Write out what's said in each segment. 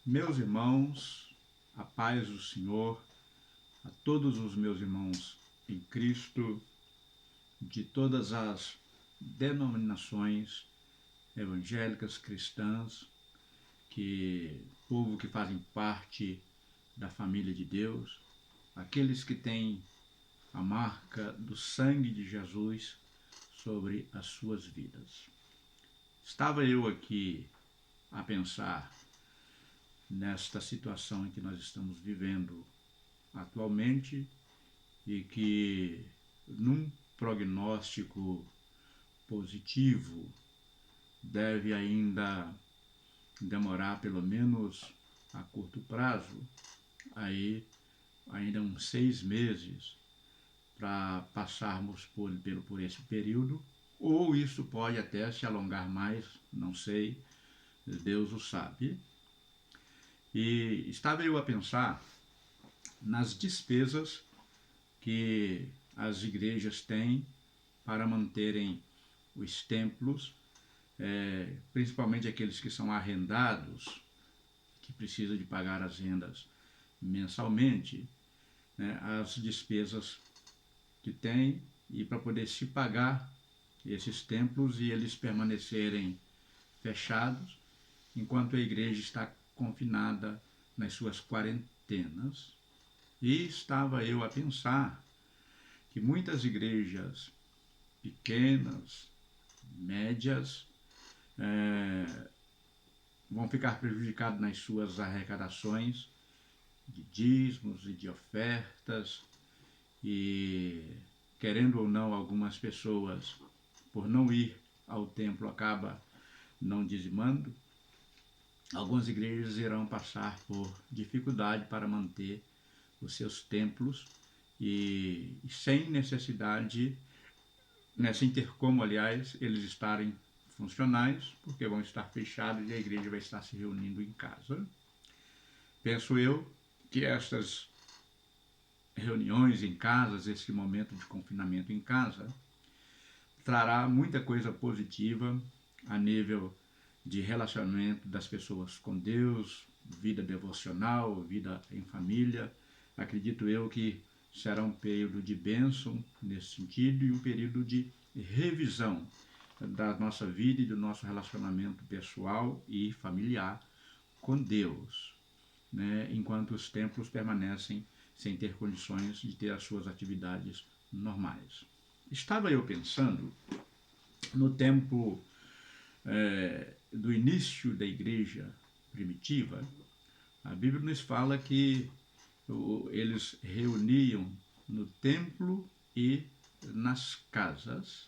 Meus irmãos, a paz do Senhor, a todos os meus irmãos em Cristo, de todas as denominações evangélicas, cristãs, povo que fazem parte da família de Deus, aqueles que têm a marca do sangue de Jesus sobre as suas vidas. Estava eu aqui a pensar nesta situação em que nós estamos vivendo atualmente e que, num prognóstico positivo, deve ainda demorar pelo menos a curto prazo, aí ainda uns 6 meses para passarmos por esse período, ou isso pode até se alongar mais, não sei, Deus o sabe. E estava eu a pensar nas despesas que as igrejas têm para manterem os templos, principalmente aqueles que são arrendados, que precisam de pagar as rendas mensalmente, né, as despesas que tem e para poder se pagar esses templos e eles permanecerem fechados enquanto a igreja está confinada nas suas quarentenas. E estava eu a pensar que muitas igrejas pequenas, médias, vão ficar prejudicadas nas suas arrecadações de dízimos e de ofertas, e querendo ou não, algumas pessoas, por não ir ao templo, acaba não dizimando. Algumas igrejas irão passar por dificuldade para manter os seus templos e sem necessidade, sem ter como, aliás, eles estarem funcionais, porque vão estar fechados e a igreja vai estar se reunindo em casa. Penso eu que estas reuniões em casas, esse momento de confinamento em casa, trará muita coisa positiva a nível de relacionamento das pessoas com Deus, vida devocional, vida em família. Acredito eu que será um período de bênção nesse sentido e um período de revisão da nossa vida e do nosso relacionamento pessoal e familiar com Deus, né? Enquanto os templos permanecem sem ter condições de ter as suas atividades normais. Estava eu pensando no tempo do início da igreja primitiva. A Bíblia nos fala que eles reuniam no templo e nas casas.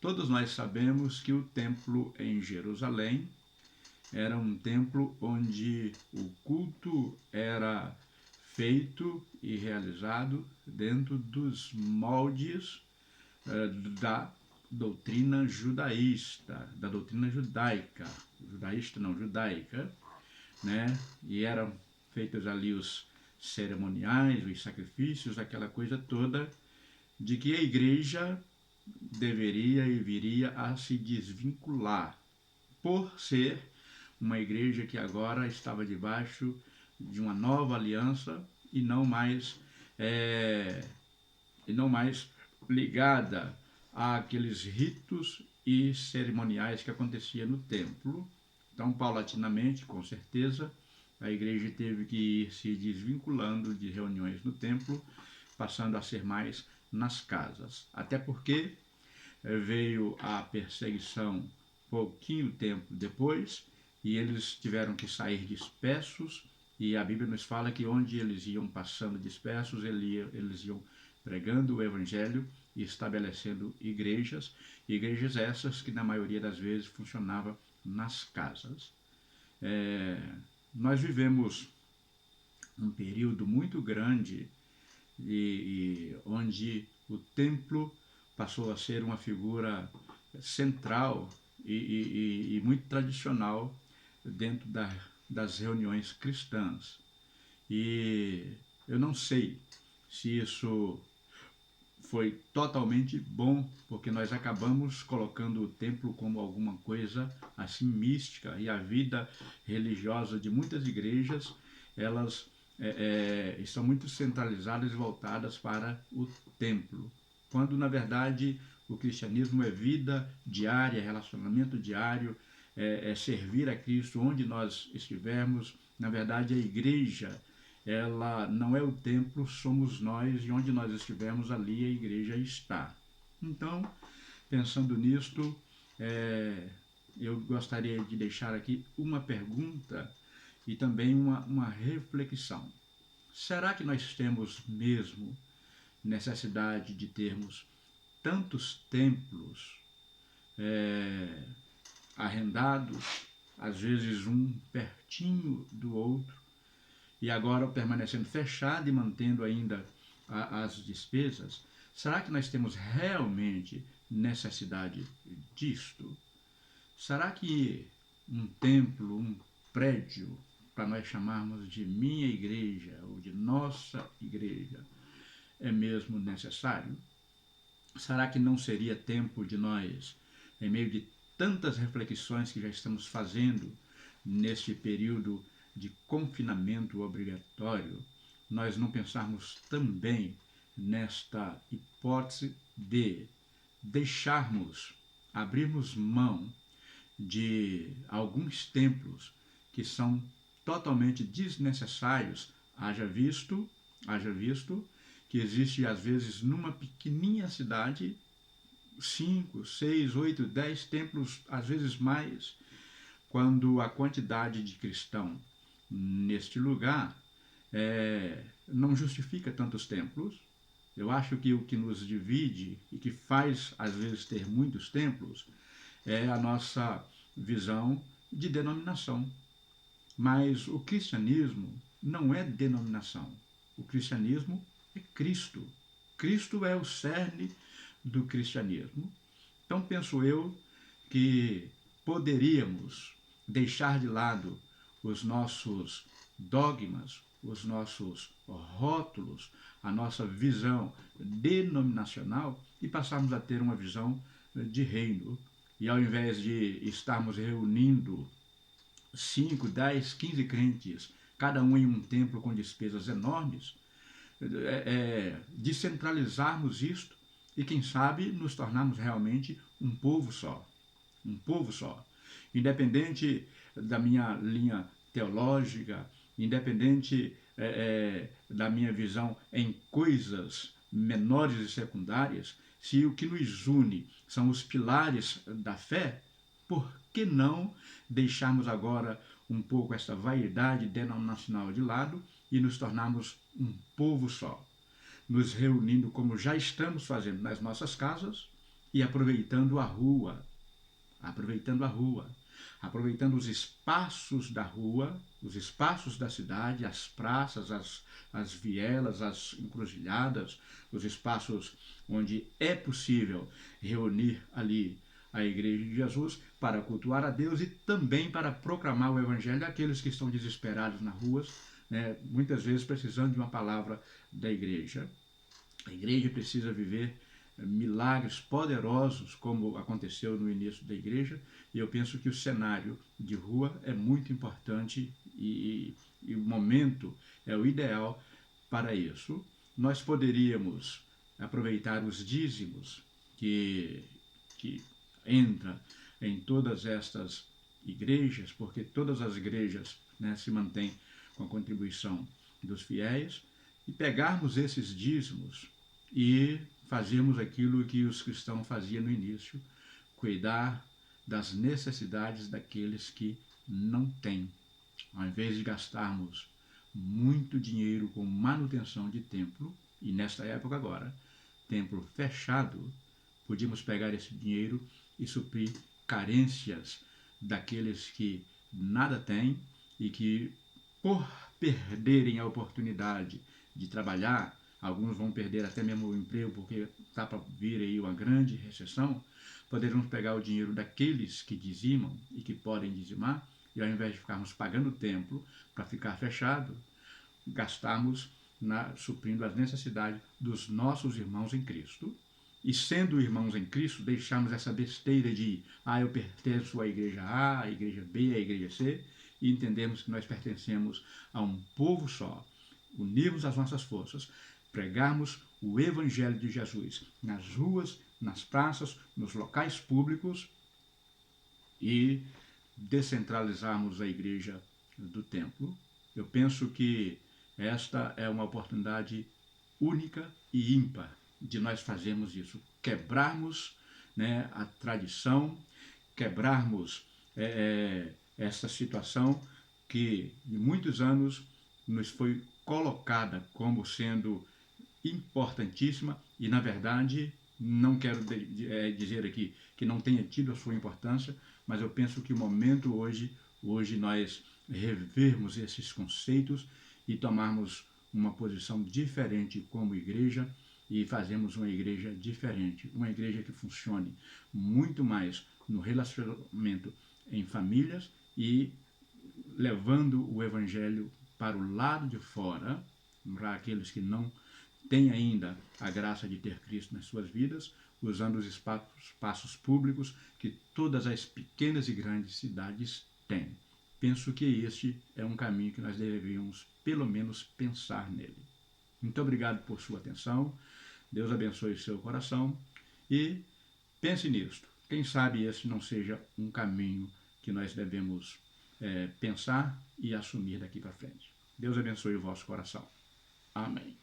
Todos nós sabemos que o templo em Jerusalém era um templo onde o culto era feito e realizado dentro dos moldes da doutrina judaísta, da doutrina judaica, judaica, né? E eram feitos ali os cerimoniais, os sacrifícios, aquela coisa toda, de que a igreja deveria e viria a se desvincular, por ser uma igreja que agora estava debaixo de uma nova aliança e não mais ligada àqueles ritos e cerimoniais que acontecia no templo. Então, paulatinamente, com certeza, a igreja teve que ir se desvinculando de reuniões no templo, passando a ser mais nas casas. Até porque veio a perseguição pouquinho tempo depois e eles tiveram que sair dispersos, e a Bíblia nos fala que onde eles iam passando dispersos, eles iam pregando o Evangelho e estabelecendo igrejas essas que na maioria das vezes funcionavam nas casas. Nós vivemos um período muito grande onde o templo passou a ser uma figura central e muito tradicional dentro das reuniões cristãs. E eu não sei se isso foi totalmente bom, porque nós acabamos colocando o templo como alguma coisa assim mística, e a vida religiosa de muitas igrejas, elas estão muito centralizadas e voltadas para o templo, quando na verdade o cristianismo é vida diária, relacionamento diário, é servir a Cristo onde nós estivermos. Na verdade, a igreja, ela não é o templo, somos nós, e onde nós estivermos, ali a igreja está. Então, pensando nisto, eu gostaria de deixar aqui uma pergunta e também uma reflexão. Será que nós temos mesmo necessidade de termos tantos templos arrendados, às vezes um pertinho do outro, e agora permanecendo fechado e mantendo ainda as despesas? Será que nós temos realmente necessidade disto? Será que um templo, um prédio, para nós chamarmos de minha igreja ou de nossa igreja, é mesmo necessário? Será que não seria tempo de nós, em meio de tantas reflexões que já estamos fazendo neste período de confinamento obrigatório, nós não pensarmos também nesta hipótese de deixarmos, abrirmos mão de alguns templos que são totalmente desnecessários, haja visto que existe às vezes numa pequenininha cidade 5, 6, 8, 10 templos, às vezes mais, quando a quantidade de cristãos neste lugar não justifica tantos templos. Eu acho que o que nos divide e que faz, às vezes, ter muitos templos é a nossa visão de denominação. Mas o cristianismo não é denominação. O cristianismo é Cristo. Cristo é o cerne do cristianismo. Então, penso eu que poderíamos deixar de lado os nossos dogmas, os nossos rótulos, a nossa visão denominacional e passarmos a ter uma visão de reino. E ao invés de estarmos reunindo 5, 10, 15 crentes, cada um em um templo com despesas enormes, descentralizarmos isto e, quem sabe, nos tornarmos realmente um povo só. Um povo só. Independente da minha linha teológica, independente da minha visão em coisas menores e secundárias, se o que nos une são os pilares da fé, por que não deixarmos agora um pouco esta vaidade denominacional de lado e nos tornarmos um povo só, nos reunindo como já estamos fazendo nas nossas casas e aproveitando a rua, aproveitando os espaços da rua, os espaços da cidade, as praças, as vielas, as encruzilhadas, os espaços onde é possível reunir ali a Igreja de Jesus para cultuar a Deus e também para proclamar o Evangelho àqueles que estão desesperados nas ruas, muitas vezes precisando de uma palavra da igreja. A igreja precisa viver milagres poderosos, como aconteceu no início da igreja, e eu penso que o cenário de rua é muito importante e o momento é o ideal para isso. Nós poderíamos aproveitar os dízimos que entra em todas estas igrejas, porque todas as igrejas se mantêm com a contribuição dos fiéis, e pegarmos esses dízimos e fazermos aquilo que os cristãos faziam no início, cuidar das necessidades daqueles que não têm. Ao invés de gastarmos muito dinheiro com manutenção de templo, e nesta época agora, templo fechado, podíamos pegar esse dinheiro e suprir carências daqueles que nada têm e que, por perderem a oportunidade de trabalhar, alguns vão perder até mesmo o emprego porque está para vir aí uma grande recessão, poderemos pegar o dinheiro daqueles que dizimam e que podem dizimar, e ao invés de ficarmos pagando o templo para ficar fechado, gastarmos suprindo as necessidades dos nossos irmãos em Cristo. E sendo irmãos em Cristo, deixamos essa besteira de eu pertenço à igreja A, à igreja B, à igreja C, e entendemos que nós pertencemos a um povo só. Unirmos as nossas forças, pregarmos o Evangelho de Jesus nas ruas, nas praças, nos locais públicos e descentralizarmos a igreja do templo. Eu penso que esta é uma oportunidade única e ímpar de nós fazermos isso, quebrarmos, né, a tradição, quebrarmos essa situação que de muitos anos nos foi colocada como sendo importantíssima e, na verdade, não quero dizer aqui que não tenha tido a sua importância, mas eu penso que o momento hoje nós revermos esses conceitos e tomarmos uma posição diferente como igreja e fazemos uma igreja diferente, uma igreja que funcione muito mais no relacionamento em famílias e levando o evangelho para o lado de fora, para aqueles que não têm ainda a graça de ter Cristo nas suas vidas, usando os espaços públicos que todas as pequenas e grandes cidades têm. Penso que este é um caminho que nós deveríamos, pelo menos, pensar nele. Muito obrigado por sua atenção. Deus abençoe seu coração e pense nisto. Quem sabe esse não seja um caminho que nós devemos pensar e assumir daqui para frente. Deus abençoe o vosso coração. Amém.